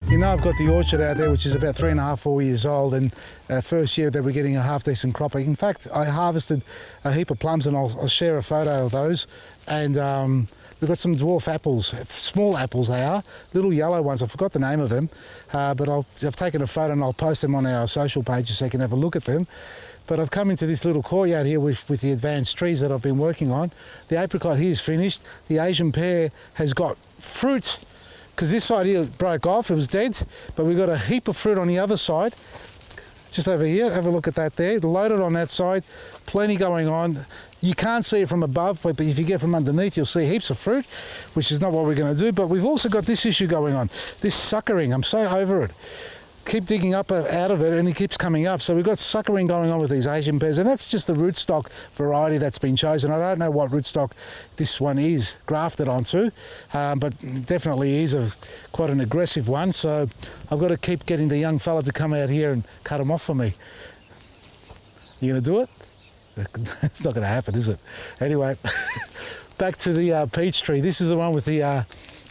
You know, I've got the orchard out there, which is about 3.5, 4 years old, and first year that we're getting a half decent crop. In fact, I harvested a heap of plums, and I'll share a photo of those. And we've got some dwarf apples, small apples they are, little yellow ones. I forgot the name of them, but I've taken a photo and I'll post them on our social pages so you can have a look at them. But I've come into this little courtyard here with the advanced trees that I've been working on. The apricot here is finished. The Asian pear has got fruit, because this side here broke off, it was dead, but we've got a heap of fruit on the other side. Just over here, have a look at that there, loaded on that side, plenty going on. You can't see it from above, but if you get from underneath, you'll see heaps of fruit, which is not what we're going to do. But we've also got this issue going on, this suckering. I'm so over it. Keep digging up out of it and it keeps coming up. So we've got suckering going on with these Asian pears, and that's just the rootstock variety that's been chosen. I don't know what rootstock this one is grafted onto, but definitely is quite an aggressive one. So I've got to keep getting the young fella to come out here and cut them off for me. You gonna do it? It's not gonna happen, is it? Anyway, back to the peach tree. This is the one with the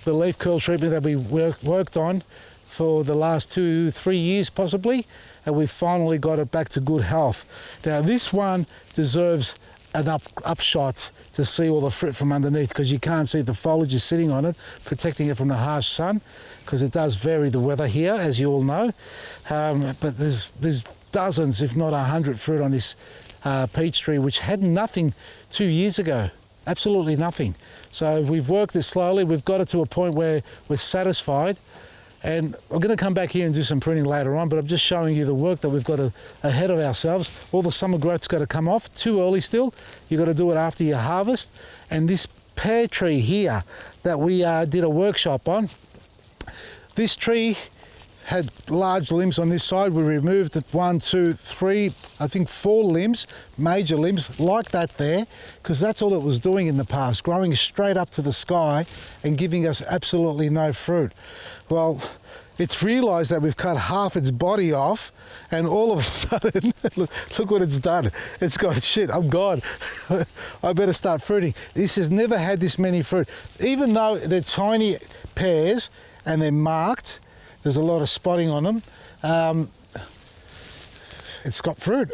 leaf curl treatment that we worked on for the last 2-3 years possibly, and we've finally got it back to good health. Now this one deserves an upshot to see all the fruit from underneath, because you can't see the foliage is sitting on it, protecting it from the harsh sun, because it does vary the weather here, as you all know. But there's dozens, if not 100 fruit on this peach tree, which had nothing 2 years ago. Absolutely nothing. So we've worked it slowly. We've got it to a point where we're satisfied. And I'm going to come back here and do some pruning later on, but I'm just showing you the work that we've got ahead of ourselves. All the summer growth's got to come off, too early still. You've got to do it after you harvest. And this pear tree here that we did a workshop on, this tree had large limbs on this side. We removed 1, 2, 3, I think 4 limbs, major limbs, like that there, because that's all it was doing in the past, growing straight up to the sky and giving us absolutely no fruit. Well, it's realised that we've cut half its body off, and all of a sudden, look what it's done. It's got, shit, I'm gone. I better start fruiting. This has never had this many fruit. Even though they're tiny pears and they're marked, there's a lot of spotting on them. It's got fruit.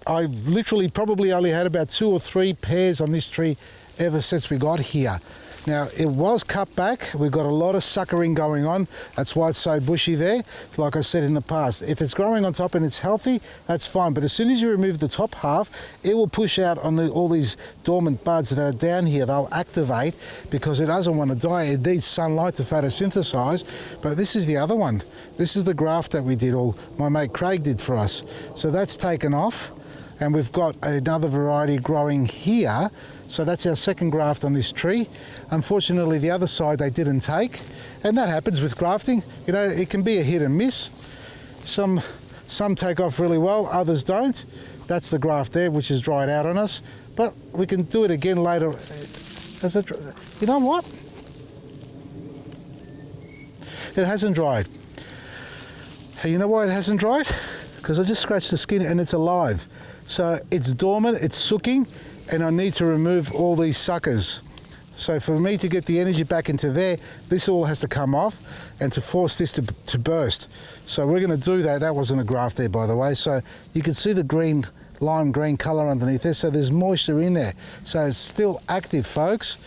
I literally probably only had about 2 or 3 pears on this tree ever since we got here. Now, it was cut back. We've got a lot of suckering going on. That's why it's so bushy there, like I said in the past. If it's growing on top and it's healthy, that's fine. But as soon as you remove the top half, it will push out on all these dormant buds that are down here. They'll activate because it doesn't want to die. It needs sunlight to photosynthesize. But this is the other one. This is the graft that we did, or my mate Craig did for us. So that's taken off, and we've got another variety growing here. So that's our second graft on this tree. Unfortunately, the other side they didn't take, and that happens with grafting. You know, it can be a hit and miss. Some take off really well, others don't. That's the graft there, which has dried out on us, but we can do it again later. You know what? It hasn't dried. Hey, you know why it hasn't dried? Because I just scratched the skin and it's alive. So it's dormant, it's sooking, and I need to remove all these suckers. So for me to get the energy back into there, this all has to come off, and to force this to burst. So we're going to do that. That wasn't a graft there, by the way. So you can see the green, lime green colour underneath there. So there's moisture in there. So it's still active, folks.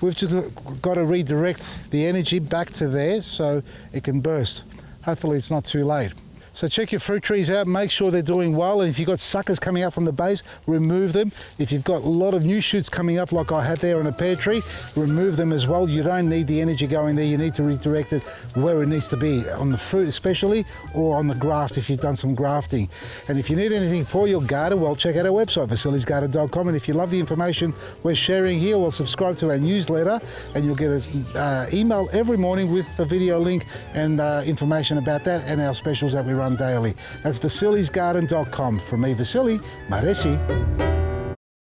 We've just got to redirect the energy back to there so it can burst. Hopefully it's not too late. So check your fruit trees out, make sure they're doing well, and if you've got suckers coming out from the base, remove them. If you've got a lot of new shoots coming up like I have there on a pear tree, remove them as well. You don't need the energy going there, you need to redirect it where it needs to be, on the fruit especially, or on the graft if you've done some grafting. And if you need anything for your garden, well, check out our website, vasili'sgarden.com, and if you love the information we're sharing here, well, subscribe to our newsletter, and you'll get an email every morning with a video link and information about that and our specials that we run daily. That's vasili'sgarden.com. From me, Vasili, Maresi.